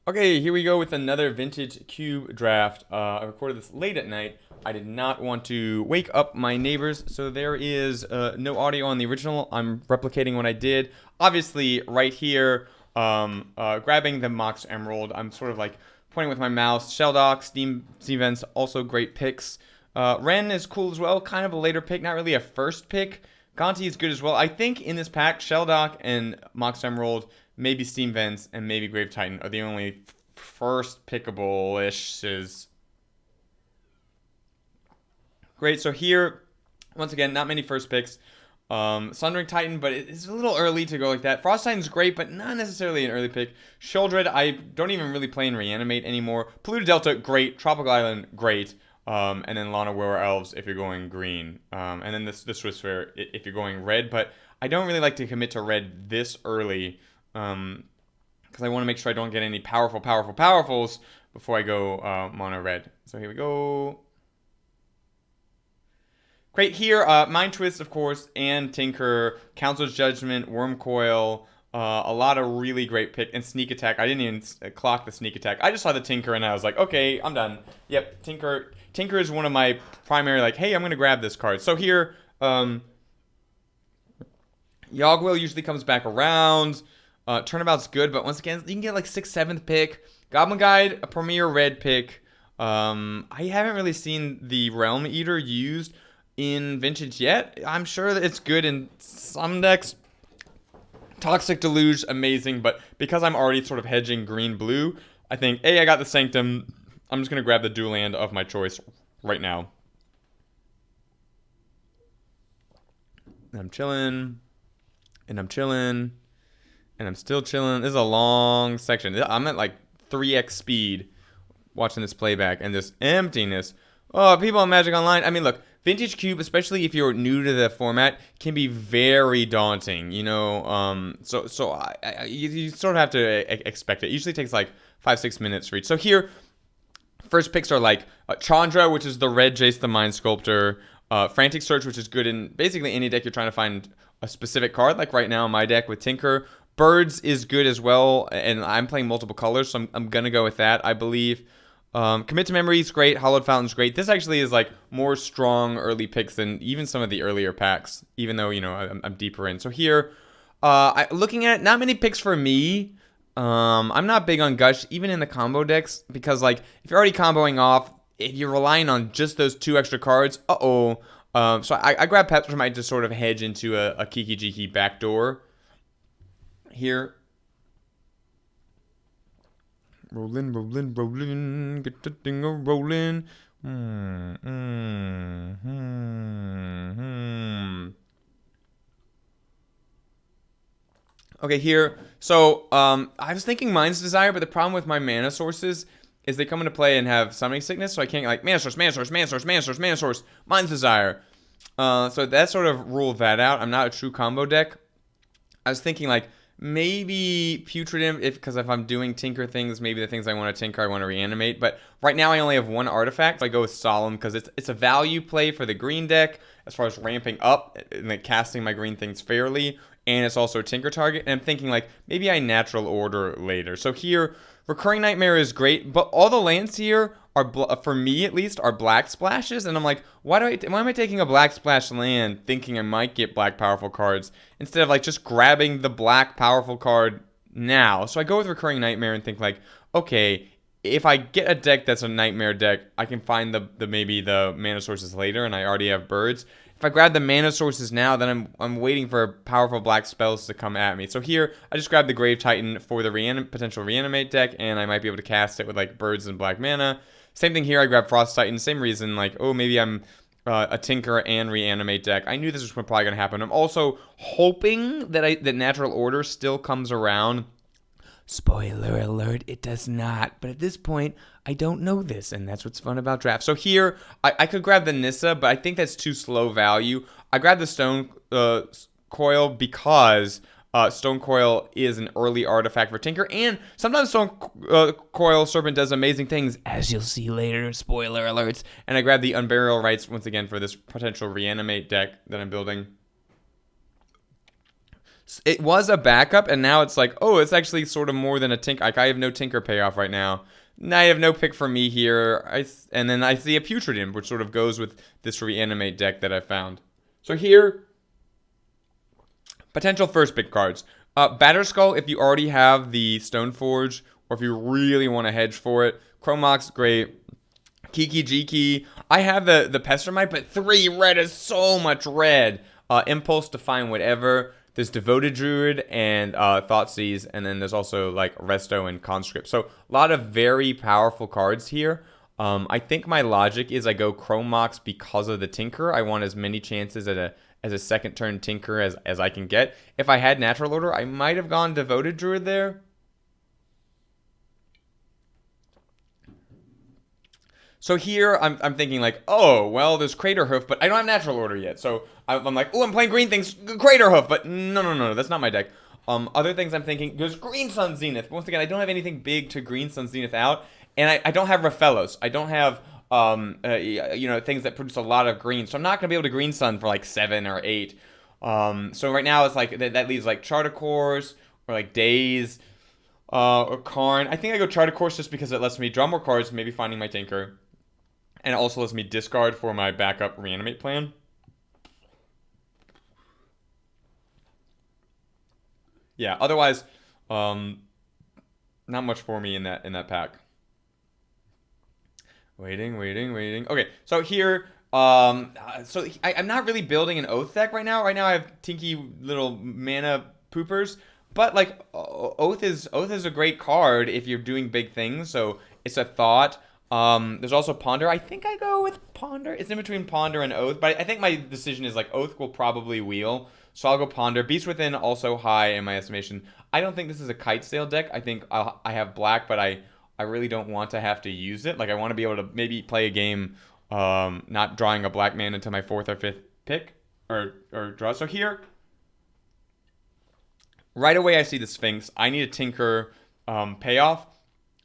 Okay, here we go with another vintage cube draft. I recorded this late at night. I did not want to wake up my neighbors, so there is no audio on the original. I'm replicating what I did. Obviously, right here, grabbing the Mox Emerald. I'm sort of like pointing with my mouse. Shelldock, Steam Vents, also great picks. Ren is cool as well, kind of a later pick, not really a first pick. Gonti is good as well. I think in this pack, Shelldock and Mox Emerald, maybe Steam Vents, and maybe Grave Titan are the only first pickable-ishes. Great, so here, once again, not many first picks. Sundering Titan, but it's a little early to go like that. Frost Titan's great, but not necessarily an early pick. Sheoldred, I don't even really play in Reanimate anymore. Polluted Delta, great. Tropical Island, great. And then Lana Were Elves if you're going green. And then this was for if you're going red, but I don't really like to commit to red this early. Because I want to make sure I don't get any powerfuls before I go mono red. So here we go. Great here, Mind Twist, of course, and Tinker, Council's Judgment, Wormcoil, a lot of really great pick, and Sneak Attack. I didn't even clock the Sneak Attack. I just saw the Tinker, and I was like, okay, I'm done. Yep, Tinker is one of my primary, like, hey, I'm going to grab this card. So here, Yogg-Will usually comes back around. Turnabout's good, but once again, you can get like 6th, 7th pick. Goblin Guide, a premier red pick. I haven't really seen the Realm Eater used in Vintage yet. I'm sure that it's good in some decks. Toxic Deluge, amazing, but because I'm already sort of hedging green-blue, I think, hey, I got the Sanctum. I'm just going to grab the dual land of my choice right now. And I'm chilling. And I'm chilling. And I'm still chilling. This is a long section. I'm at like 3x speed watching this playback and this emptiness. Oh, people on Magic Online. I mean, look, Vintage Cube, especially if you're new to the format, can be very daunting, you know. You sort of have to expect it. It usually takes like 5-6 minutes for each. So here, first picks are like Chandra, which is the red Jace the Mind Sculptor. Frantic Search, which is good in basically any deck you're trying to find a specific card. Like right now, my deck with Tinker. Birds is good as well, and I'm playing multiple colors, so I'm going to go with that, I believe. Commit to Memory is great. Hollowed Fountain's great. This actually is like more strong early picks than even some of the earlier packs, even though, you know, I'm deeper in. So here, looking at it, not many picks for me. I'm not big on Gush, even in the combo decks, because like if you're already comboing off, if you're relying on just those 2 extra cards, so I grab Petromite to sort of hedge into a Kiki Jiki backdoor here. Rollin', get the thing a-rollin'. Okay, here. So, I was thinking Mind's Desire, but the problem with my mana sources is they come into play and have Summoning Sickness, so I can't, like, Mana Source, Mind's Desire. So that sort of ruled that out. I'm not a true combo deck. I was thinking, like, maybe Putrid, because if I'm doing Tinker things, maybe the things I want to Tinker, I want to Reanimate. But right now I only have 1 artifact. So I go with Solemn because it's a value play for the green deck as far as ramping up and like casting my green things fairly. And it's also a Tinker target. And I'm thinking like maybe I Natural Order later. So here, Recurring Nightmare is great, but all the lands here are, for me at least, are black splashes, and I'm like, why am I taking a black splash land thinking I might get black powerful cards instead of like just grabbing the black powerful card now? So I go with Recurring Nightmare and think like, okay, if I get a deck that's a Nightmare deck, I can find maybe the mana sources later, and I already have birds. If I grab the mana sources now, then I'm waiting for powerful black spells to come at me. So here, I just grabbed the Grave Titan for the potential Reanimate deck, and I might be able to cast it with like birds and black mana. Same thing here, I grabbed Frost Titan, same reason, like, oh, maybe I'm a Tinker and Reanimate deck. I knew this was probably going to happen. I'm also hoping that Natural Order still comes around. Spoiler alert, it does not. But at this point, I don't know this, and that's what's fun about draft. So here, I could grab the Nissa, but I think that's too slow value. I grabbed the Stone Coil because Stone Coil is an early artifact for Tinker, and sometimes Stone Coil Serpent does amazing things, as you'll see later, spoiler alerts. And I grabbed the Unburial Rites once again for this potential Reanimate deck that I'm building. It was a backup, and now it's like, oh, it's actually sort of more than a tinker. Like, I have no tinker payoff right now. I have no pick for me here. And then I see a Putrid Imp, which sort of goes with this reanimate deck that I found. So here, potential first pick cards. Batterskull, if you already have the Stoneforge, or if you really want to hedge for it. Chromox, great. Kiki Jiki. I have the Pestermite, but 3 red is so much red. Impulse to find whatever. There's Devoted Druid and Thoughtseize, and then there's also like Resto and Conscript. So a lot of very powerful cards here. I think my logic is I go Chromox because of the Tinker. I want as many chances at as a second turn Tinker as I can get. If I had Natural Order, I might have gone Devoted Druid there. So here, I'm thinking like, oh, well, there's Crater Hoof, but I don't have Natural Order yet. So I'm like, oh, I'm playing green things, Crater Hoof, but no, that's not my deck. Other things I'm thinking, there's Green Sun Zenith. But once again, I don't have anything big to Green Sun Zenith out, and I don't have Raphellos. I don't have, things that produce a lot of green. So I'm not going to be able to Green Sun for like 7 or 8. So right now, it's like, that leaves like Charter Course, or like Daze, or Karn. I think I go Charter Course just because it lets me draw more cards, maybe finding my Tinker. And it also lets me discard for my backup reanimate plan. Yeah, otherwise, not much for me in that pack. Waiting. Okay, so here, I'm not really building an Oath deck right now. Right now I have tinky little mana poopers. But like Oath is a great card if you're doing big things. So it's a thought. There's also Ponder. I think I go with Ponder. It's in between Ponder and Oath, but I think my decision is like Oath will probably wheel, so I'll go Ponder. Beast Within also high in my estimation. I don't think this is a Kite Sail deck. I think I have black, but I really don't want to have to use it. Like I want to be able to maybe play a game, not drawing a black man until my 4th or 5th pick or draw. So here, right away I see the Sphinx. I need a Tinker payoff.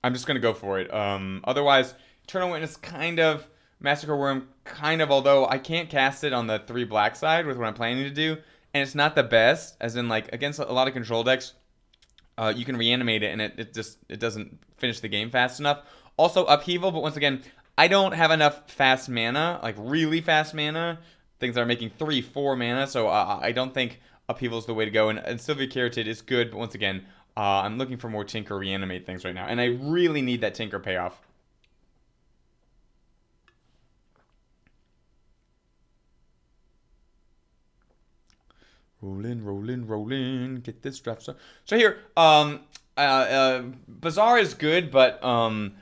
I'm just going to go for it. Otherwise, Eternal Witness kind of, Massacre Worm kind of, although I can't cast it on the 3 black side with what I'm planning to do, and it's not the best, as in like against a lot of control decks, you can reanimate it and it doesn't finish the game fast enough. Also Upheaval, but once again, I don't have enough fast mana, like really fast mana, things that are making 3-4 mana, so I don't think Upheaval is the way to go, and Sylvia Carotid is good, but once again, I'm looking for more Tinker reanimate things right now. And I really need that Tinker payoff. Rolling. Get this draft. So here, Bazaar is good, but I'm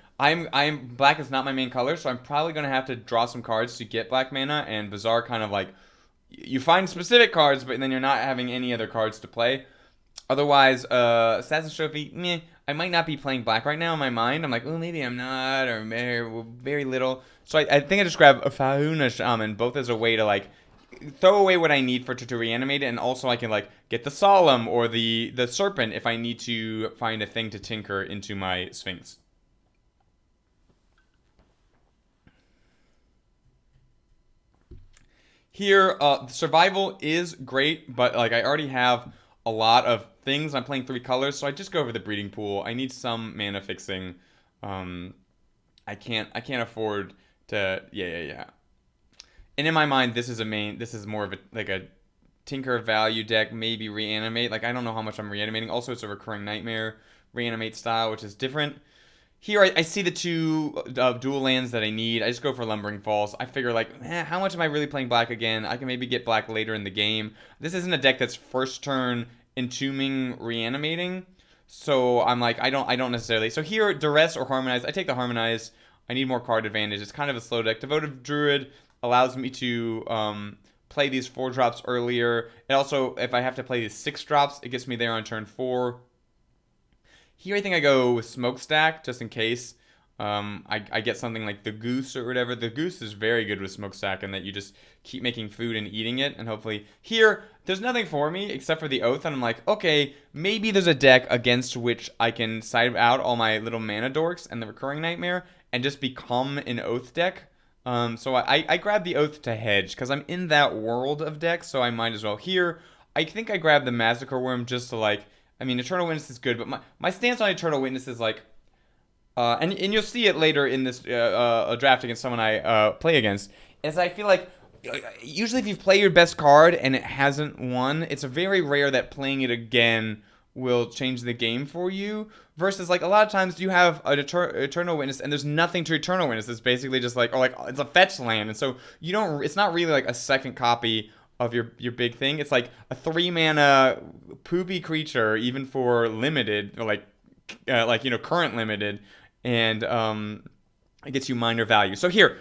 black is not my main color, so I'm probably gonna have to draw some cards to get black mana. And Bazaar kind of like, you find specific cards, but then you're not having any other cards to play. Otherwise, Assassin's Trophy, meh. I might not be playing black right now in my mind. I'm like, oh, maybe I'm not, or very little. So I think I just grab a Fauna Shaman, both as a way to, like, throw away what I need to reanimate it, and also I can, like, get the Solemn or the Serpent if I need to find a thing to tinker into my Sphinx. Here, survival is great, but, like, I already have a lot of things. I'm playing 3 colors, so I just go over the breeding pool. I need some mana fixing. I can't afford to. Yeah. And in my mind, this is more of a Tinker value deck. Maybe reanimate. Like I don't know how much I'm reanimating. Also, it's a Recurring Nightmare reanimate style, which is different. Here, I see the 2 dual lands that I need. I just go for Lumbering Falls. I figure, like, how much am I really playing black again? I can maybe get black later in the game. This isn't a deck that's first turn Entombing reanimating. So I'm like, I don't necessarily. So here, Duress or Harmonize. I take the Harmonize. I need more card advantage. It's kind of a slow deck. Devoted Druid allows me to play these 4 drops earlier. It also, if I have to play these 6 drops, it gets me there on turn 4. Here, I think I go with Smokestack, just in case I get something like the Goose or whatever. The Goose is very good with Smokestack in that you just keep making food and eating it. And hopefully, here, there's nothing for me except for the Oath. And I'm like, okay, maybe there's a deck against which I can side out all my little mana dorks and the Recurring Nightmare and just become an Oath deck. So I grab the Oath to hedge because I'm in that world of decks, so I might as well. Here, I think I grabbed the Massacre Worm just to like, I mean, Eternal Witness is good, but my stance on Eternal Witness is like, and you'll see it later in this draft against someone I play against, is I feel like usually if you play your best card and it hasn't won, it's very rare that playing it again will change the game for you. Versus like a lot of times you have an Eternal Witness and there's nothing to Eternal Witness. It's basically just like, or like it's a fetch land, and so you don't. It's not really like a second copy of your big thing. It's like a 3-mana poopy creature, even for limited, or like current limited, and it gets you minor value. So here,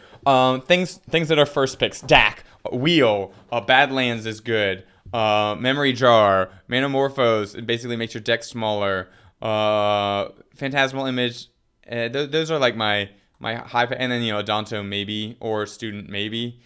things that are first picks: Dack, Wheel, Badlands is good. Memory Jar, Manamorphose. It basically makes your deck smaller. Phantasmal Image. Those are like my high, and then Adonto maybe, or Student maybe.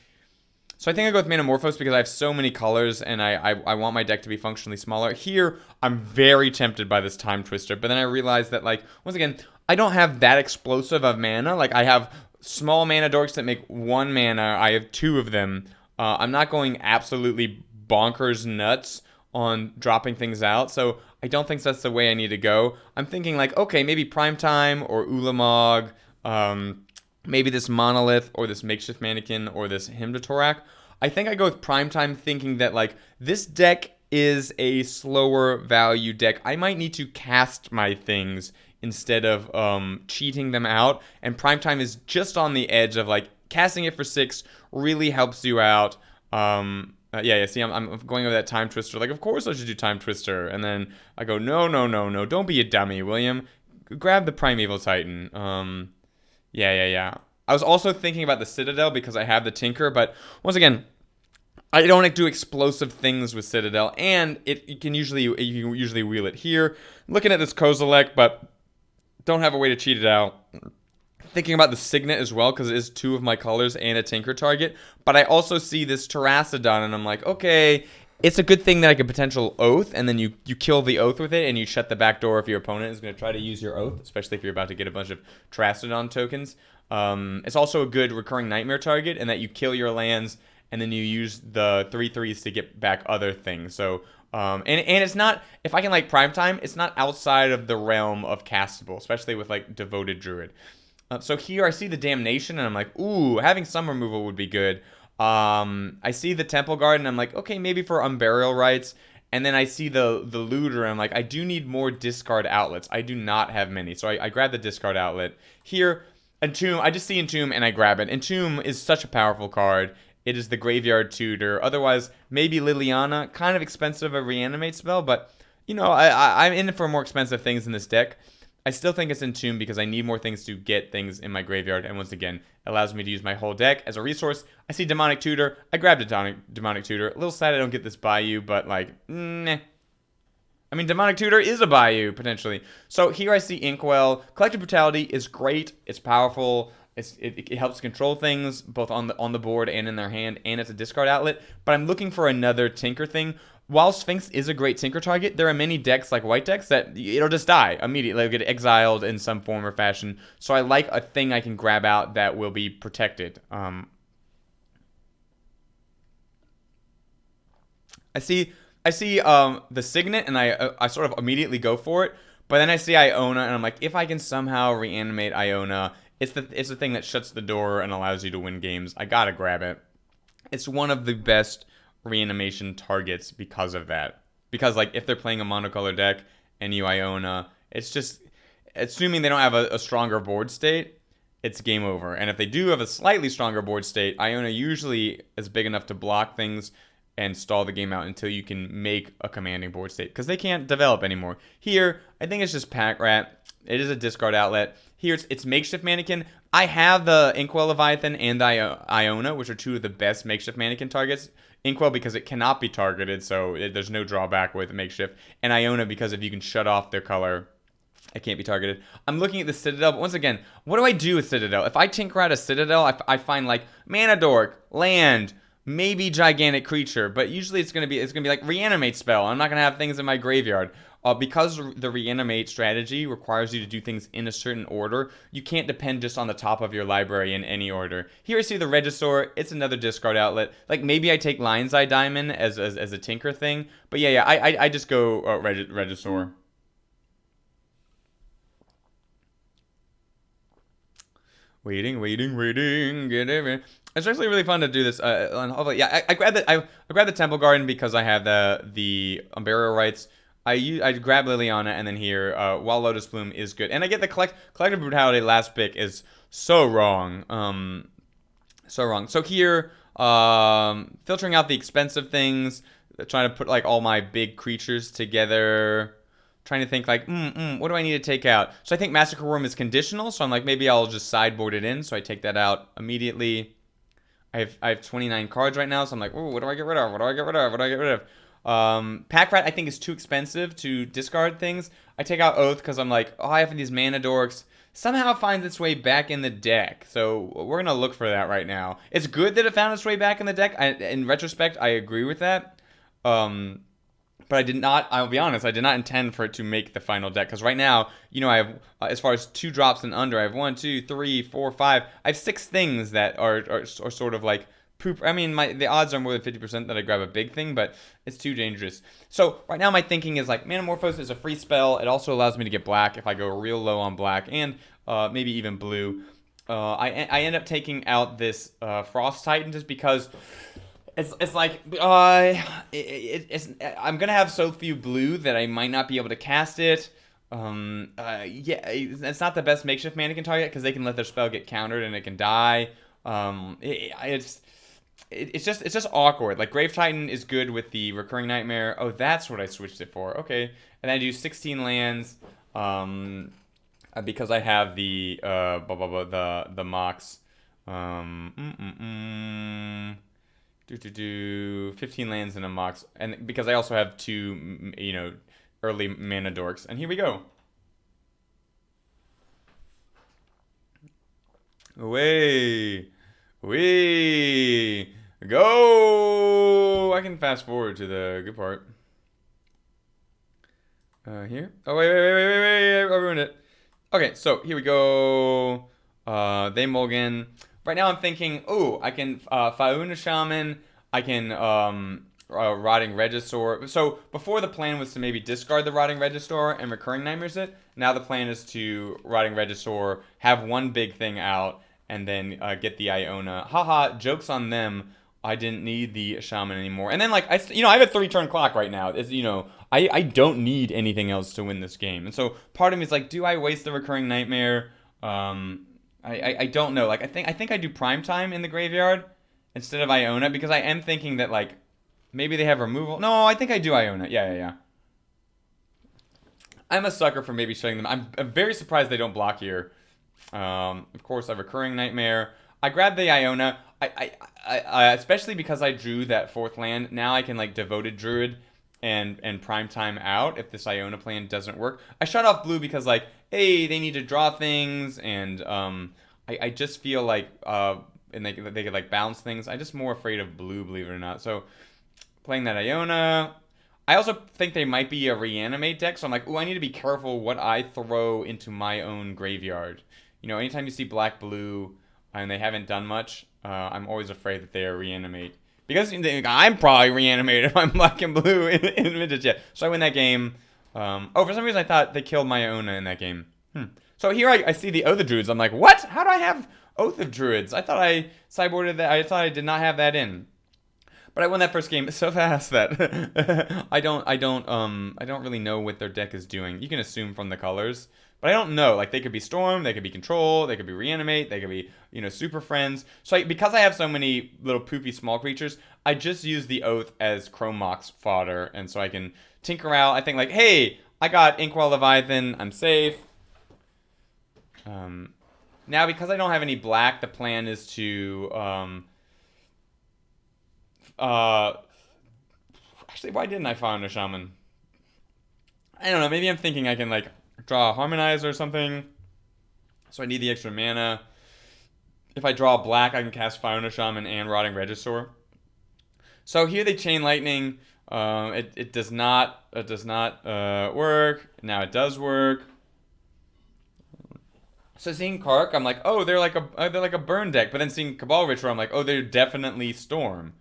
So I think I go with Manamorphose because I have so many colors and I want my deck to be functionally smaller. Here, I'm very tempted by this Time Twister, but then I realize that, like, once again, I don't have that explosive of mana. Like, I have small mana dorks that make 1 mana. I have 2 of them. I'm not going absolutely bonkers nuts on dropping things out, so I don't think that's the way I need to go. I'm thinking like, okay, maybe Primetime or Ulamog, maybe this Monolith or this Makeshift Mannequin or this Hymn to Torak. I think I go with Primetime thinking that like this deck is a slower value deck. I might need to cast my things instead of cheating them out, and Primetime is just on the edge of like casting it for 6 really helps you out. See, I'm going over that Time Twister. Like, of course I should do Time Twister. And then I go, no. Don't be a dummy, William. Grab the Primeval Titan. Yeah. I was also thinking about the Citadel because I have the Tinker. But once again, I don't do explosive things with Citadel. And you can usually wheel it here. Looking at this Kozilek, but don't have a way to cheat it out. Thinking about the Signet as well because it is 2 of my colors and a Tinker target, but I also see this Terracodon and I'm like, okay, it's a good thing that I could potential Oath, and then you kill the Oath with it and you shut the back door if your opponent is going to try to use your Oath, especially if you're about to get a bunch of Terracodon tokens. It's also a good recurring Nightmare target in that you kill your lands and then you use the 3/3s to get back other things. So and it's not, if I can like Primetime, it's not outside of the realm of castable, especially with like Devoted Druid. So here I see the Damnation and I'm like, ooh, having some removal would be good. I see the Temple Guard and I'm like, okay, maybe for Unburial Rites. And then I see the Looter and I'm like, I do need more discard outlets. I do not have many. So I grab the discard outlet. Here, Entomb, I just see Entomb and I grab it. Entomb is such a powerful card. It is the Graveyard Tutor. Otherwise, maybe Liliana, kind of expensive a reanimate spell, but I'm in it for more expensive things in this deck. I still think it's Entomb because I need more things to get things in my graveyard, and once again, it allows me to use my whole deck as a resource. I see Demonic Tutor. I grabbed a Demonic Tutor. A little sad I don't get this Bayou, but like, nah. I mean, Demonic Tutor is a Bayou, potentially. So here I see Inkwell. Collective Brutality is great. It's powerful. It helps control things, both on the board and in their hand, and it's a discard outlet. But I'm looking for another Tinker thing. While Sphinx is a great Tinker target, there are many decks, like white decks, that it'll just die immediately. It'll get exiled in some form or fashion. So I like a thing I can grab out that will be protected. I see the Signet, and I sort of immediately go for it. But then I see Iona, and I'm like, if I can somehow reanimate Iona, it's the thing that shuts the door and allows you to win games. I gotta grab it. It's one of the best reanimation targets because of that. Because like if they're playing a monocolor deck and you Iona, it's just, assuming they don't have a stronger board state, it's game over. And if they do have a slightly stronger board state, Iona usually is big enough to block things and stall the game out until you can make a commanding board state, because they can't develop anymore. Here, I think it's just Pack Rat. It is a discard outlet. Here, it's Makeshift Mannequin. I have the Inkwell Leviathan and Iona, which are 2 of the best Makeshift Mannequin targets. Inkwell because it cannot be targeted, so there's no drawback with Makeshift. And Iona because if you can shut off their color, it can't be targeted. I'm looking at the Citadel, but once again, what do I do with Citadel? If I tinker out a Citadel, I find like Mana Dork, land, maybe gigantic creature, but usually it's gonna be like reanimate spell. I'm not gonna have things in my graveyard. Because the reanimate strategy requires you to do things in a certain order, you can't depend just on the top of your library in any order. Here I see the Regisaur. It's another discard outlet. Like maybe I take Lion's Eye Diamond as a tinker thing, but yeah, I just go Regisaur. Waiting. Get it. It's actually really fun to do this. Yeah, I grabbed the Temple Garden because I have the Unburial Rites. I grab Liliana, and then here, Wild Lotus Bloom is good. And I get the Collective Brutality last pick is so wrong. So wrong. So here, filtering out the expensive things, trying to put like all my big creatures together, trying to think like, what do I need to take out? So I think Massacre Worm is conditional, so I'm like, maybe I'll just sideboard it in, so I take that out immediately. I have 29 cards right now, so I'm like, ooh, what do I get rid of? Pack Rat I think is too expensive to discard things. I take out Oath because I'm like, I have these mana dorks. Somehow it finds its way back in the deck, so we're gonna look for that right now. It's good that it found its way back in the deck. In retrospect, I agree with that. But I did not, I'll be honest, I did not intend for it to make the final deck. Because right now, I have, as far as 2 drops and under, I have 1, 2, 3, 4, 5. I have 6 things that are sort of like poop. I mean, the odds are more than 50% that I grab a big thing, but it's too dangerous. So right now my thinking is like, Manamorphose is a free spell. It also allows me to get black if I go real low on black and maybe even blue. I end up taking out this Frost Titan just because... It's like I'm gonna have so few blue that I might not be able to cast it. Yeah, it's not the best makeshift mannequin target because they can let their spell get countered and it can die. It's just awkward. Like Grave Titan is good with the Recurring Nightmare. Oh, that's what I switched it for. Okay, and then I do 16 lands because I have the the Mox. 15 lands in a Mox, and because I also have 2, early mana dorks. And here we go. Away we go. I can fast forward to the good part. Here. Oh wait! I ruined it. Okay, so here we go. They mulligan. Right now I'm thinking, I can Fauna Shaman, I can Rotting Regisaur. So before the plan was to maybe discard the Rotting Regisaur and Recurring Nightmares it. Now the plan is to Rotting Regisaur, have one big thing out, and then get the Iona. Haha, joke's on them. I didn't need the Shaman anymore. And then like I have a 3-turn clock right now. It's, I don't need anything else to win this game. And so part of me is like, do I waste the Recurring Nightmare? I don't know. Like I think I do Primetime in the graveyard instead of Iona because I am thinking that like maybe they have removal. No, I think I do Iona. Yeah. I'm a sucker for maybe shutting them. I'm very surprised they don't block here. Of course, I have Recurring Nightmare. I grabbed the Iona. I especially because I drew that 4th land. Now I can like Devoted Druid and Primetime out if this Iona plan doesn't work. I shut off blue because like, hey, they need to draw things, and I just feel like and they could like bounce things. I'm just more afraid of blue, believe it or not. So playing that Iona. I also think they might be a reanimate deck, so I'm like, I need to be careful what I throw into my own graveyard. Anytime you see black blue and they haven't done much, I'm always afraid that they are reanimate. Because I'm probably reanimated if I'm black and blue in Vintage. Yeah. So I win that game. For some reason I thought they killed my Iona in that game. So here I see the Oath of Druids. I'm like, what? How do I have Oath of Druids? I thought I sideboarded that. I thought I did not have that in. But I won that first game so fast that I don't really know what their deck is doing. You can assume from the colors, but I don't know. Like they could be Storm, they could be Control, they could be Reanimate, they could be Super Friends. So because I have so many little poopy small creatures, I just use the Oath as Chrome Mox fodder, and so I can tinker out. I think like, hey, I got Inkwell Leviathan, I'm safe. Now because I don't have any black, the plan is to actually, why didn't I find a Shaman? I don't know. Maybe I'm thinking I can like draw a Harmonizer or something. So I need the extra mana. If I draw black, I can cast Fiona Shaman and Rotting Regisaur. So here they chain lightning. It does not work. Now it does work. So seeing Kark, I'm like, oh, they're like a burn deck. But then seeing Cabal Ritual, I'm like, oh, they're definitely Storm.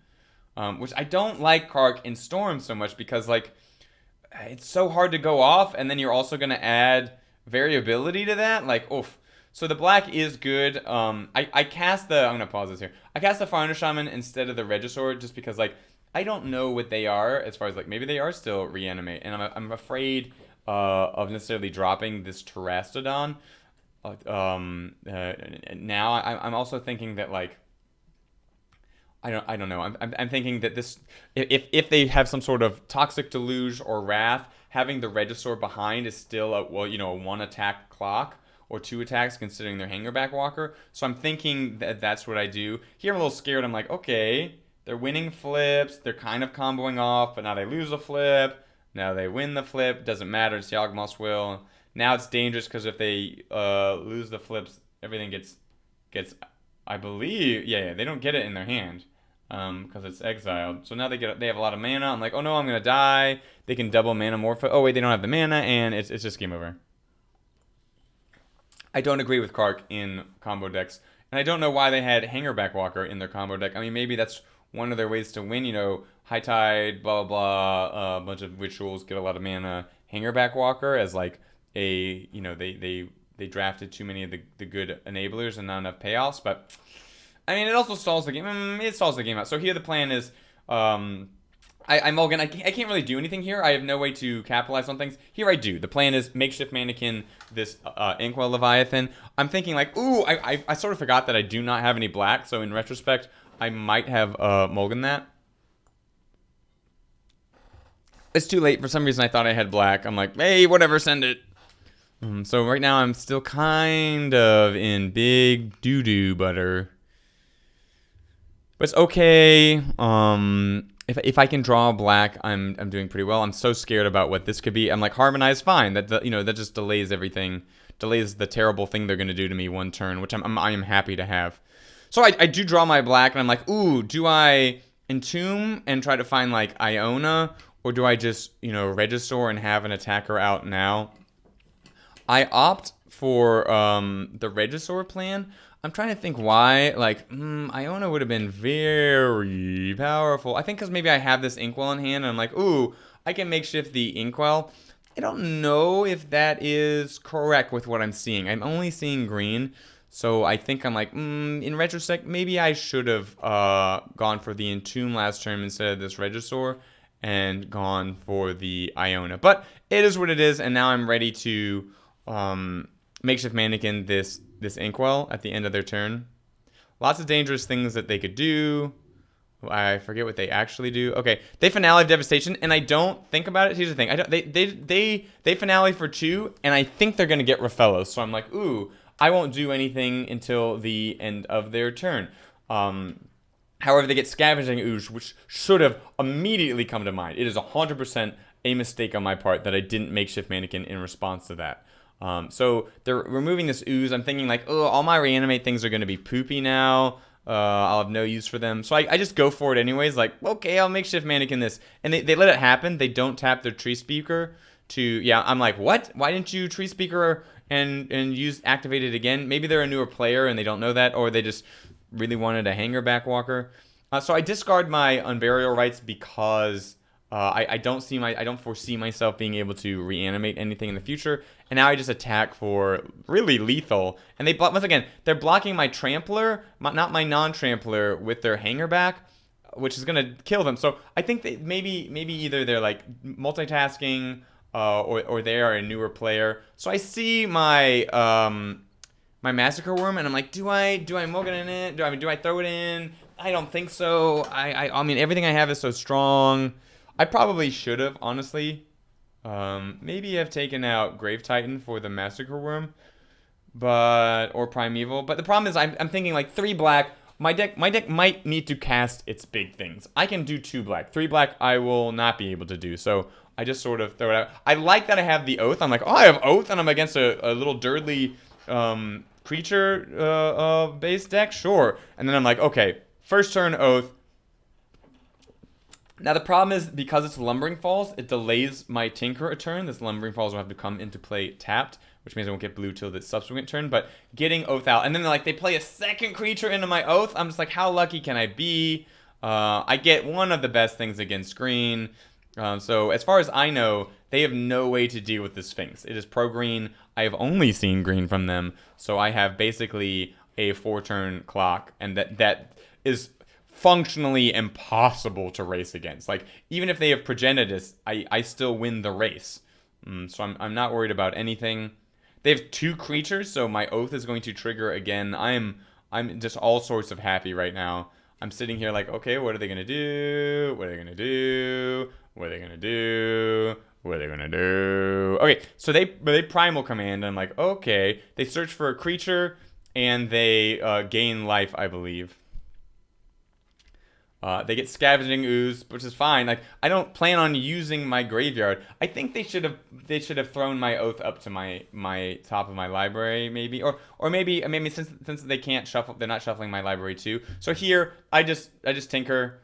Which I don't like Kark in Storm so much because like it's so hard to go off, and then you're also gonna add variability to that. Like, oof. So the black is good. I cast the. I'm gonna pause this here. I cast the Fire Shaman instead of the Regisor just because like I don't know what they are as far as like maybe they are still reanimate, and I'm afraid of necessarily dropping this Terastodon. Now I'm also thinking that like I don't know. I'm thinking that this if they have some sort of Toxic Deluge or Wrath, having the Regisor behind is still a a 1 attack clock or 2 attacks considering their Hangerback Walker. So I'm thinking that that's what I do. Here I'm a little scared. I'm like, okay, they're winning flips. They're kind of comboing off, but now they lose a flip. Now they win the flip. Doesn't matter. It's Yawgmoth's Will. Now it's dangerous because if they lose the flips, everything gets I believe they don't get it in their hand because it's exiled. So now they have a lot of mana. I'm like, oh no, I'm gonna die. They can double mana morph. Oh wait, they don't have the mana, and it's just game over. I don't agree with Kark in combo decks, and I don't know why they had Hangerback Walker in their combo deck. I mean, maybe that's one of their ways to win. High Tide, blah blah blah, a bunch of rituals, get a lot of mana. Hangerback Walker as like a they drafted too many of the good enablers and not enough payoffs. But I mean, it also stalls the game. It stalls the game out. So here the plan is, I mulligan. I can't really do anything here. I have no way to capitalize on things. Here I do. The plan is Makeshift Mannequin, this Inkwell Leviathan. I'm thinking like, ooh, I sort of forgot that I do not have any black. So in retrospect, I might have mulligan that. It's too late. For some reason, I thought I had black. I'm like, hey, whatever, send it. So right now, I'm still kind of in big doo-doo butter. But it's okay. If I can draw black, I'm doing pretty well. I'm so scared about what this could be. I'm like, Harmonize, fine. That that just delays everything. Delays the terrible thing they're gonna do to me one turn, which I am happy to have. So I do draw my black, and I'm like, ooh, do I Entomb and try to find like Iona, or do I just Regisaur and have an attacker out now? I opt for the Regisaur plan. I'm trying to think why. Like, Iona would have been very powerful. I think because maybe I have this Inkwell in hand, and I'm like, ooh, I can makeshift the Inkwell. I don't know if that is correct with what I'm seeing. I'm only seeing green, so I think I'm like, in retrospect, maybe I should have gone for the Entomb last turn instead of this Regisaur and gone for the Iona. But it is what it is, and now I'm ready to Makeshift Mannequin this Inkwell at the end of their turn. Lots of dangerous things that they could do. I forget what they actually do. Okay, they Finale of Devastation, and I don't think about it. Here's the thing: they Finale for 2, and I think they're gonna get Raffellos. So I'm like, ooh, I won't do anything until the end of their turn. However, they get Scavenging Ooze, which should have immediately come to mind. It is 100% a mistake on my part that I didn't Makeshift Mannequin in response to that. So they're removing this ooze. I'm thinking like, oh, all my reanimate things are going to be poopy now. I'll have no use for them. So I just go for it anyways. Like, okay, I'll Makeshift Mannequin this. And they let it happen. They don't tap their Tree Speaker to, I'm like, what? Why didn't you Tree Speaker and activate it again? Maybe they're a newer player and they don't know that, or they just really wanted a Hangerback Walker. So I discard my Unburial Rites because I don't foresee myself being able to reanimate anything in the future, and now I just attack for really lethal. And they once again, they're blocking my Trampler, not my non-Trampler, with their Hangerback, which is gonna kill them. So I think that maybe either they're like multitasking, or they are a newer player. So I see my my Massacre Worm, and I'm like, do I mulligan in it? Do I throw it in? I don't think so. I mean, everything I have is so strong. I probably should have, honestly. Maybe I've taken out Grave Titan for the Massacre Worm, or Primeval. But the problem is, I'm thinking like 3 black. My deck might need to cast its big things. I can do 2 black. 3 black, I will not be able to do. So I just sort of throw it out. I like that I have the Oath. I'm like, oh, I have Oath, and I'm against a little Dirtly creature based deck. Sure. And then I'm like, okay, first turn Oath. Now the problem is because it's Lumbering Falls, it delays my Tinker a turn. This Lumbering Falls will have to come into play tapped, which means I won't get blue till the subsequent turn. But getting Oath out, and then like they play a second creature into my Oath. I'm just like, how lucky can I be? I get one of the best things against green. So as far as I know, they have no way to deal with the Sphinx. It is pro green. I have only seen green from them, so I have basically a 4-turn clock, and that is functionally impossible to race against. Like, even if they have Progenitus, I still win the race. So I'm not worried about anything. They have 2 creatures, so my Oath is going to trigger again. I'm just all sorts of happy right now. I'm sitting here like, okay, what are they gonna do? What are they gonna do? What are they gonna do? What are they gonna do? Okay, so they primal command. And I'm like, okay. They search for a creature and they gain life, I believe. They get Scavenging Ooze, which is fine. Like, I don't plan on using my graveyard. I think they should have thrown my Oath up to my top of my library, maybe, or maybe since they can't shuffle, they're not shuffling my library too. So here I just tinker.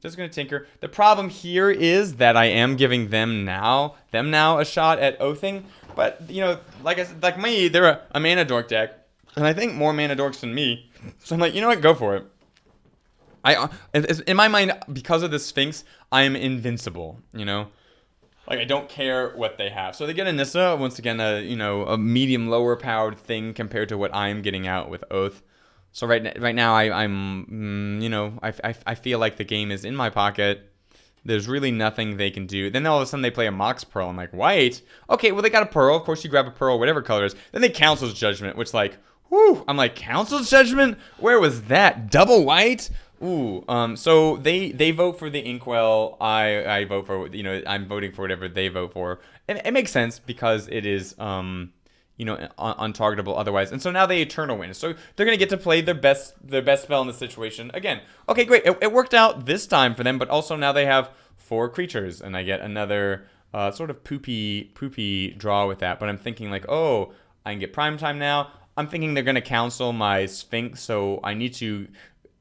Just gonna tinker. The problem here is that I am giving them now a shot at oathing, but you know, like I said, like me, they're a mana dork deck, and I think more mana dorks than me. So I'm like, you know what, go for it. In my mind, because of the Sphinx, I am invincible, you know? Like, I don't care what they have. So they get a Nissa, once again, a medium lower powered thing compared to what I'm getting out with Oath. So right now, I feel like the game is in my pocket. There's really nothing they can do. Then all of a sudden they play a Mox Pearl. I'm like, white? Okay, well, they got a Pearl. Of course, you grab a Pearl, whatever color it is. Then they Council's Judgment, which like, whew. I'm like, Council's Judgment? Where was that? Double white? Ooh, so they vote for the Inkwell. I vote for, I'm voting for whatever they vote for. And it makes sense because it is, untargetable otherwise. And so now they Eternal Wind. So they're going to get to play their best spell in the situation again. Okay, great. It worked out this time for them, but also now they have 4 creatures and I get another sort of poopy draw with that. But I'm thinking like, oh, I can get Prime Time now. I'm thinking they're going to cancel my Sphinx, so I need to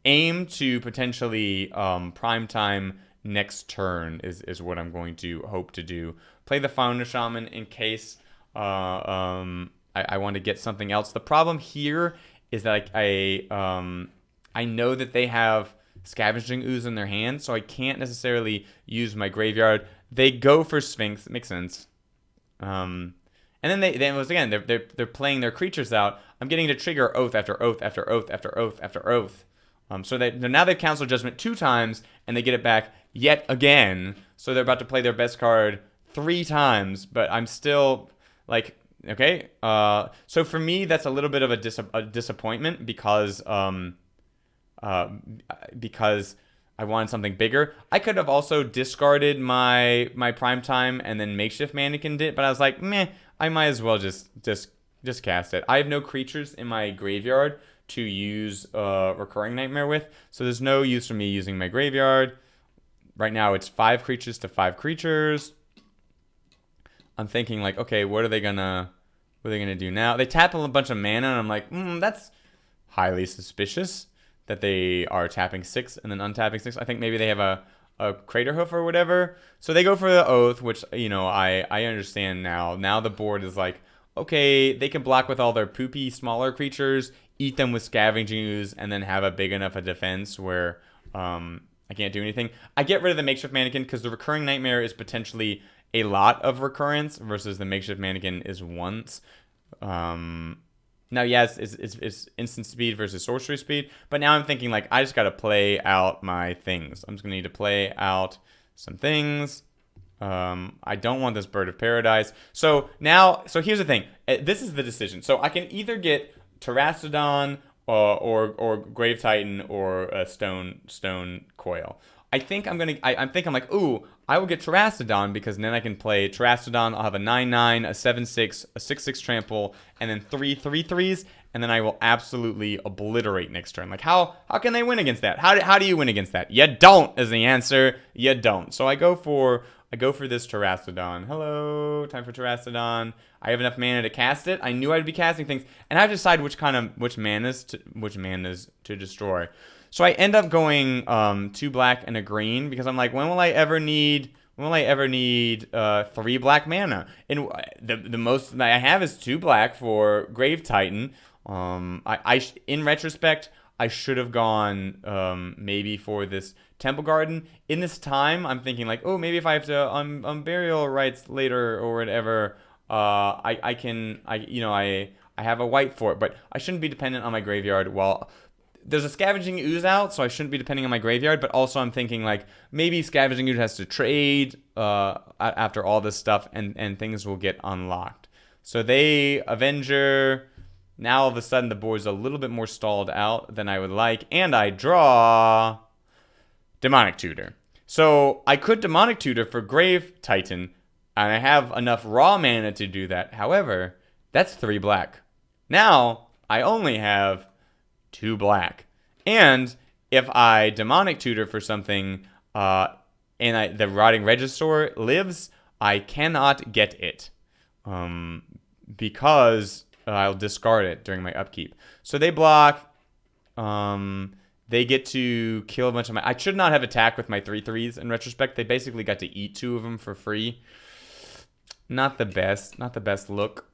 aim to potentially Prime Time next turn is what I'm going to hope to do. Play the Founder Shaman in case I want to get something else. The problem here is that I know that they have Scavenging Ooze in their hand, so I can't necessarily use my graveyard. They go for Sphinx. It makes sense. And then they're playing their creatures out. I'm getting to trigger Oath after Oath after Oath after Oath after Oath. So now they've canceled Judgment 2 times, and they get it back yet again. So they're about to play their best card 3 times, but I'm still like, okay. So for me, that's a little bit of a disappointment because I wanted something bigger. I could have also discarded my Prime Time and then Makeshift Mannequin it, but I was like, meh, I might as well just cast it. I have no creatures in my graveyard to use Recurring Nightmare with, so there's no use for me using my graveyard. Right now it's 5 creatures to 5 creatures. I'm thinking like, okay, what are they gonna do now? They tap a bunch of mana, and I'm like, that's highly suspicious that they are tapping 6 and then untapping 6. I think maybe they have a Crater Hoof or whatever. So they go for the Oath, which, I understand now. Now the board is like, okay, they can block with all their poopy smaller creatures, eat them with Scavenging Ooze, and then have a big enough a defense where I can't do anything. I get rid of the Makeshift Mannequin because the Recurring Nightmare is potentially a lot of recurrence versus the Makeshift Mannequin is once. Now, yes, it's instant speed versus sorcery speed, but now I'm thinking like I just got to play out my things. I'm just gonna need to play out some things. I don't want this Bird of Paradise. So here's the thing. This is the decision. So I can either get Terastodon or Grave Titan or a Stone Coil. I think I'm like, ooh, I will get Terastodon because then I can play Terastodon. I'll have a 9/9, a 7/6, a 6/6 trample, and then 3 3/3s, and then I will absolutely obliterate next turn. Like how can they win against that? How do you win against that? You don't is the answer. You don't. So I go for this Terastodon. Hello, time for Terastodon. I have enough mana to cast it. I knew I'd be casting things, and I have to decide which manas to destroy. So I end up going 2 black and a green because I'm like, when will I ever need 3 black mana? And the most that I have is 2 black for Grave Titan. In retrospect, I should have gone maybe for this Temple Garden. In this time, I'm thinking like, oh, maybe if I have to Unburial Rites later or whatever, I have a white for it, but I shouldn't be dependent on my graveyard. Well, there's a Scavenging Ooze out, so I shouldn't be depending on my graveyard, but also I'm thinking like maybe Scavenging Ooze has to trade after all this stuff, and things will get unlocked. So they Avenger. Now all of a sudden the board's a little bit more stalled out than I would like, and I draw Demonic Tutor. So I could Demonic Tutor for Grave Titan, and I have enough raw mana to do that. However, that's 3 black. Now I only have 2 black. And if I Demonic Tutor for something and the Rotting Regisaur lives, I cannot get it because I'll discard it during my upkeep. So they block. They get to kill a bunch of my... I should not have attacked with my 3/3s in retrospect. They basically got to eat 2 of them for free. Not the best. Not the best look.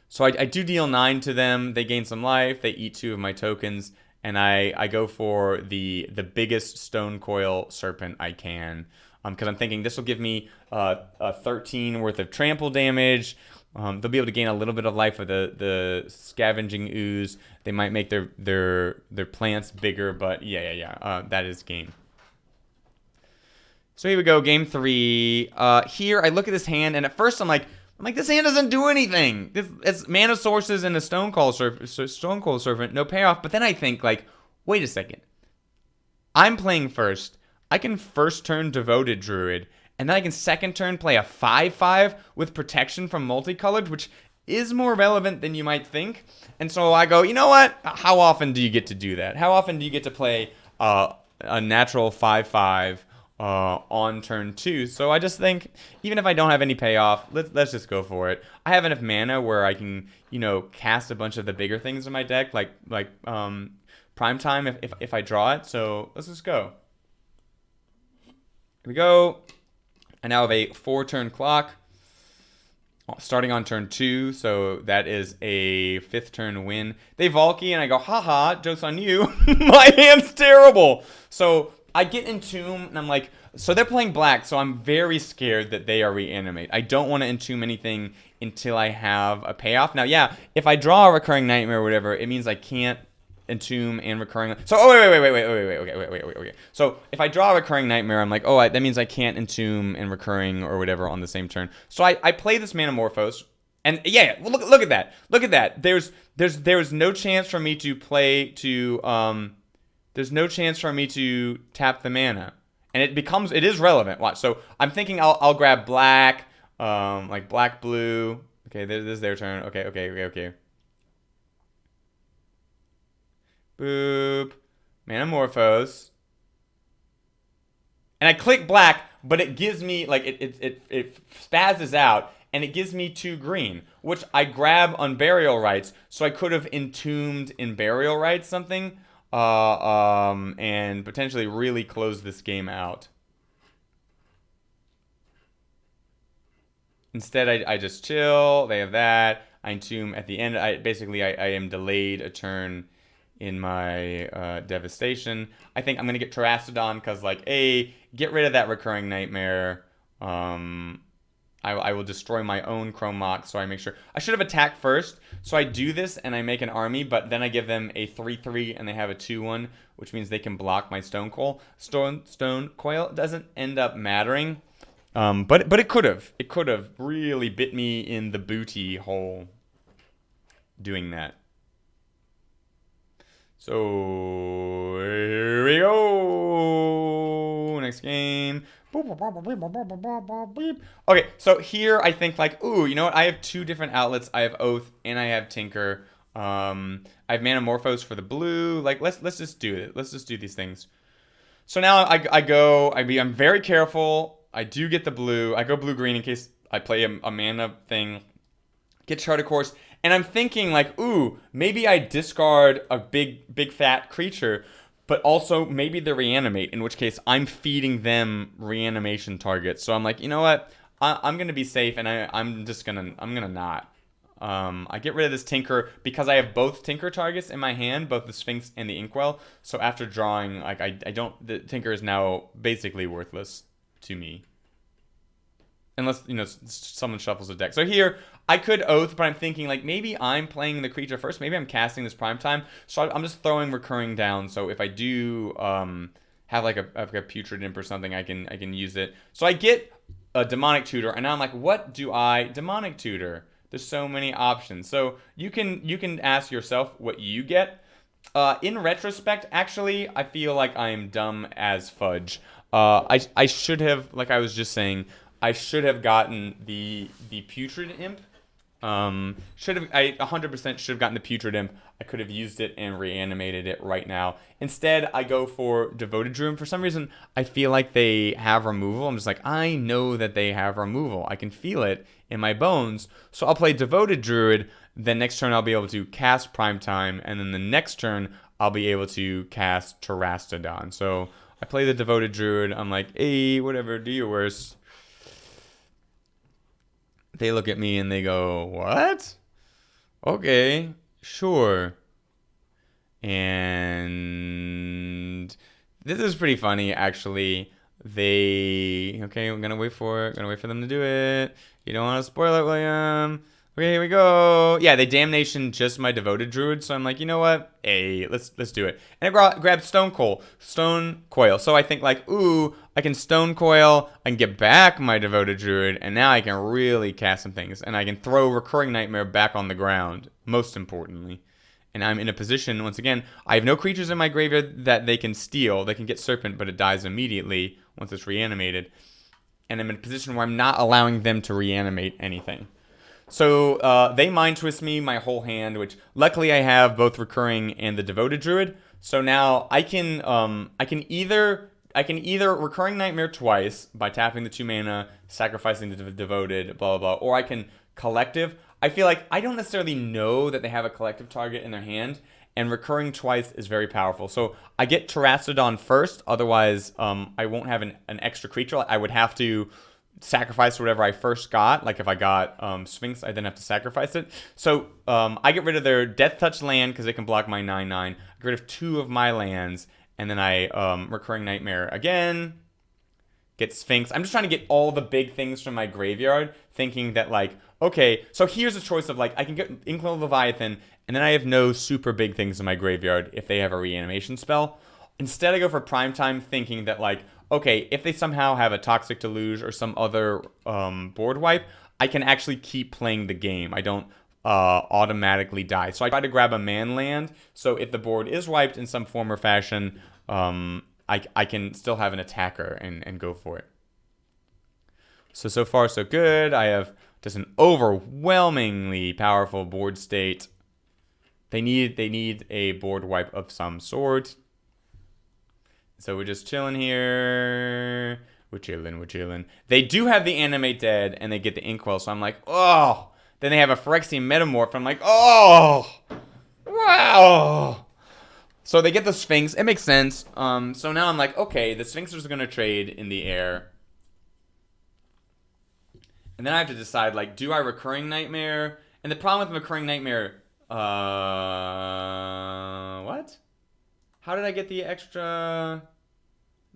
So I do deal 9 to them. They gain some life. They eat 2 of my tokens. And I go for the biggest Stone Coil Serpent I can. Because I'm thinking this will give me a 13 worth of trample damage. They'll be able to gain a little bit of life with the Scavenging Ooze. They might make their plants bigger, but yeah. That is game. So here we go, game 3. Here I look at this hand, and at first I'm like, this hand doesn't do anything. It's mana sources and a Stone Coil Serpent, no payoff. But then I think like, wait a second. I'm playing first. I can first turn Devoted Druid, and then I can second turn play a 5/5 with protection from multicolored, which is more relevant than you might think. And so I go, you know what? How often do you get to do that? How often do you get to play a natural 5/5 on turn 2? So I just think, even if I don't have any payoff, let's just go for it. I have enough mana where I can, cast a bunch of the bigger things in my deck, like Prime Time if I draw it. So let's just go. Here we go. I now have a 4-turn clock starting on turn 2, so that is a 5th turn win. They Valky, and I go, haha, joke's on you. My hand's terrible. So I get Entomb, and I'm like, so they're playing black, so I'm very scared that they are Reanimate. I don't want to Entomb anything until I have a payoff. Now, yeah, if I draw a Recurring Nightmare or whatever, it means I can't Entomb and Recurring. So wait. So if I draw a Recurring Nightmare, I'm like, that means I can't Entomb and Recurring or whatever on the same turn. So I play this Manamorphose, and well, look at that. Look at that. There's no chance for me to play to there's no chance for me to tap the mana, and it is relevant. Watch. So I'm thinking I'll grab black, like black blue. Okay, this is their turn. Okay. Boop. Manamorphose. And I click black, but it gives me, like, it spazzes out, and it gives me 2 green, which I grab on Burial Rites, so I could have entombed in Burial Rites something, and potentially really close this game out. Instead, I just chill. They have that. I entomb at the end. I am delayed a turn in my Devastation. I think I'm going to get Terastodon because, like, get rid of that Recurring Nightmare. I will destroy my own Chrome Mox, so I make sure. I should have attacked first, so I do this and I make an army, but then I give them a 3/3 and they have a 2/1, which means they can block my Stone Coil. Stone Coil doesn't end up mattering, but it could have. It could have really bit me in the booty hole doing that. So here we go. Next game. Okay, so here I think like, ooh, you know what? I have 2 different outlets. I have Oath and I have Tinker. I have Manamorphose for the blue. Like, let's just do it. Let's just do these things. So now I'm very careful. I do get the blue. I go blue-green in case I play a mana thing. Get Charted Course. And I'm thinking like, ooh, maybe I discard a big fat creature. but also maybe they reanimate, in which case I'm feeding them reanimation targets. So I'm like, you know what? I'm gonna be safe, and I'm gonna not. I get rid of this Tinker because I have both Tinker targets in my hand, both the Sphinx and the Inkwell. So after drawing, like I don't, the Tinker is now basically worthless to me. Unless, you know, someone shuffles a deck. So here, I could Oath, but I'm thinking, like, maybe I'm playing the creature first. Maybe I'm casting this Primetime. So I'm just throwing Recurring down. So if I do have, like, a Putrid Imp or something, I can use it. So I get a Demonic Tutor, and now I'm like, what do I Demonic Tutor? There's so many options. So you can ask yourself what you get. In retrospect, actually, I feel like I am dumb as fudge. I should have, like I was just saying, I should have gotten the Putrid Imp. I 100% should have gotten the Putrid Imp. I could have used it and reanimated it right now. Instead, I go for Devoted Druid. For some reason, I feel like they have removal. I'm just like, I know that they have removal. I can feel it in my bones. So I'll play Devoted Druid. Then next turn, I'll be able to cast Primetime. And then the next turn, I'll be able to cast Terastodon. So I play the Devoted Druid. I'm like, hey, whatever, do your worst. They look at me and they go, what? Okay, sure. And this is pretty funny, actually. Okay, I'm gonna wait for it. Gonna wait for them to do it. You don't want to spoil it, William. Okay, here we go. Yeah, they Damnation just my Devoted Druid, so I'm like, you know what? Hey, let's do it. And I grabbed Stone Coil. So I think like, ooh, I can Stone Coil, I can get back my Devoted Druid, and now I can really cast some things. And I can throw Recurring Nightmare back on the ground, most importantly. And I'm in a position, once again, I have no creatures in my graveyard that they can steal. They can get Serpent, but it dies immediately once it's reanimated. And I'm in a position where I'm not allowing them to reanimate anything. So they Mind Twist me my whole hand, which luckily I have both Recurring and the Devoted Druid. So now I can either Recurring Nightmare twice by tapping the 2 mana, sacrificing the Devoted, blah blah blah, or I can Collective. I feel like I don't necessarily know that they have a Collective target in their hand, and Recurring twice is very powerful. So I get Terastodon first, otherwise I won't have an extra creature. I would have to sacrifice whatever I first got. Like if I got Sphinx, I then have to sacrifice it. So I get rid of their Death Touch land because they can block my 9/9. I get rid of 2 of my lands, and then I Recurring Nightmare again. Get Sphinx. I'm just trying to get all the big things from my graveyard, thinking that like, okay, so here's a choice of like, I can get Inkwell Leviathan, and then I have no super big things in my graveyard if they have a reanimation spell. Instead, I go for Primetime, thinking that like, okay, if they somehow have a Toxic Deluge or some other board wipe, I can actually keep playing the game. I don't automatically die. So I try to grab a man land, so if the board is wiped in some form or fashion, I can still have an attacker and go for it. So far so good. I have just an overwhelmingly powerful board state. They need a board wipe of some sort. So we're just chilling here. We're chilling. They do have the Animate Dead, and they get the Inkwell, so I'm like, oh. Then they have a Phyrexian Metamorph, I'm like, oh. Wow. So they get the Sphinx. It makes sense. So now I'm like, okay, the Sphinx is going to trade in the air. And then I have to decide, like, do I Recurring Nightmare? And the problem with Recurring Nightmare, what? How did I get the extra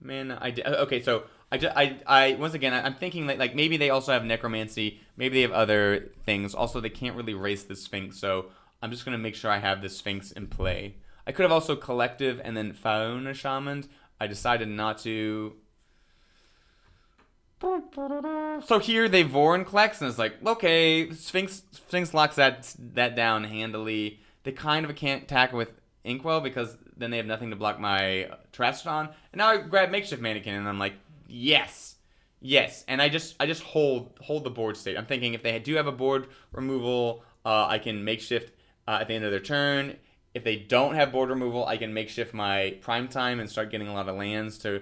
mana? Okay, so I once again, I'm thinking like maybe they also have Necromancy, maybe they have other things. Also, they can't really race the Sphinx, so I'm just gonna make sure I have the Sphinx in play. I could have also Collective and then Fauna Shaman. I decided not to. So here they Vorinclex, and it's like, okay, Sphinx locks that down handily. They kind of can't attack with Inkwell because then they have nothing to block my Terastodon. And now I grab Makeshift Mannequin, and I'm like, yes. And I just hold the board state. I'm thinking if they do have a board removal, I can Makeshift at the end of their turn. If they don't have board removal, I can Makeshift my Primetime and start getting a lot of lands to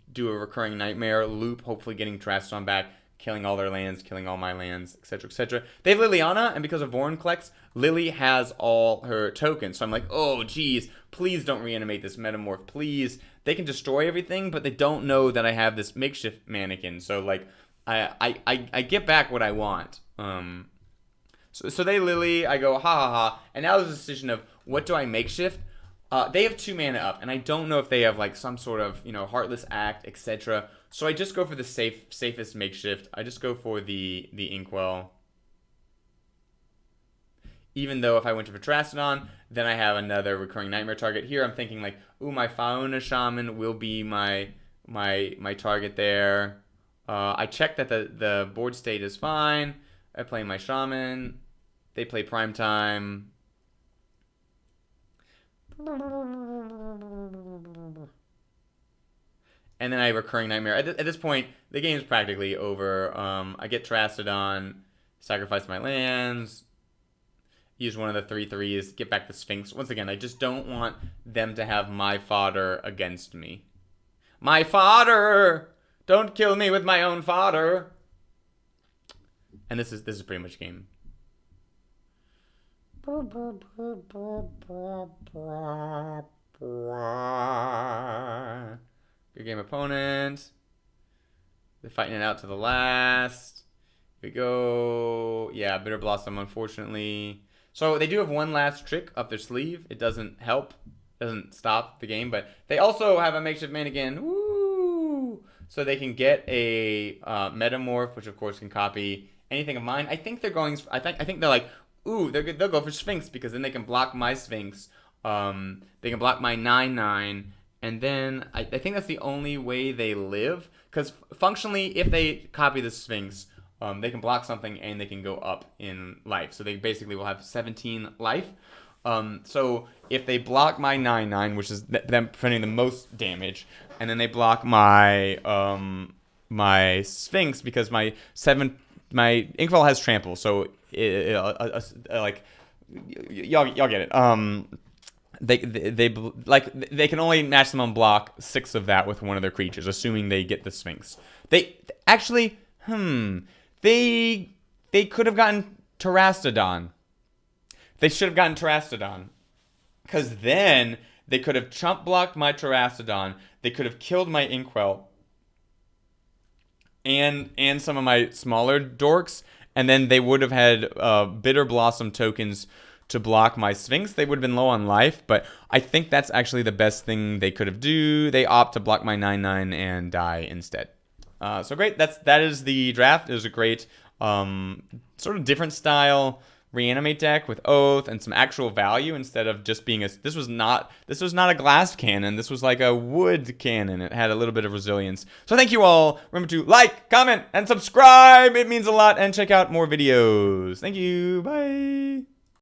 do a Recurring Nightmare loop, hopefully getting Terastodon back, killing all their lands, killing all my lands, etc., etc. They have Liliana, and because of Vorinclex, Lily has all her tokens. So I'm like, oh, geez, please don't reanimate this Metamorph, please. They can destroy everything, but they don't know that I have this Makeshift Mannequin. So, like, I get back what I want. So they Lily, I go, ha ha ha. And now there's a decision of, what do I Makeshift? They have 2 mana up, and I don't know if they have, like, some sort of, Heartless Act, etc. So I just go for the safest Makeshift. I just go for the Inkwell. Even though if I went to Vertrastodon, then I have another recurring nightmare target. Here I'm thinking like, ooh, my Fauna Shaman will be my target there. I check that the board state is fine. I play my Shaman. They play Primetime. And then I have Recurring Nightmare. At this point, the game's practically over. I get Trastodon, sacrifice my lands, use one of the 3/3s, get back the Sphinx. Once again, I just don't want them to have my fodder against me. My fodder! Don't kill me with my own fodder! And this is pretty much game. Good game, opponent. They're fighting it out to the last. Here we go. Yeah, Bitter Blossom, unfortunately. So they do have one last trick up their sleeve. It doesn't help. Doesn't stop the game. But they also have a Makeshift Mannequin. Woo! So they can get a Metamorph, which of course can copy anything of mine. I think they're going... I think they're like, ooh, they'll go for Sphinx, because then they can block my Sphinx. They can block my 9/9. And then I think that's the only way they live. Because functionally, if they copy the Sphinx, they can block something and they can go up in life. So they basically will have 17 life. So if they block my 9/9, which is them preventing the most damage, and then they block my my Sphinx, because my Inkwell has trample, so like y'all get it. They can only maximum block 6 of that with one of their creatures, assuming they get the Sphinx. They actually, they could have gotten Terastodon. They should have gotten Terastodon, because then they could have chump blocked my Terastodon. They could have killed my Inkwell and some of my smaller dorks, and then they would have had Bitter Blossom tokens to block my Sphinx. They would have been low on life, but I think that's actually the best thing they could have do. They opt to block my 9/9 and die instead. So great. That is the draft. It was a great sort of different style reanimate deck with Oath and some actual value, instead of just being this was not a glass cannon. This was like a wood cannon. It had a little bit of resilience. So thank you all. Remember to like, comment, and subscribe. It means a lot. And check out more videos. Thank you. Bye.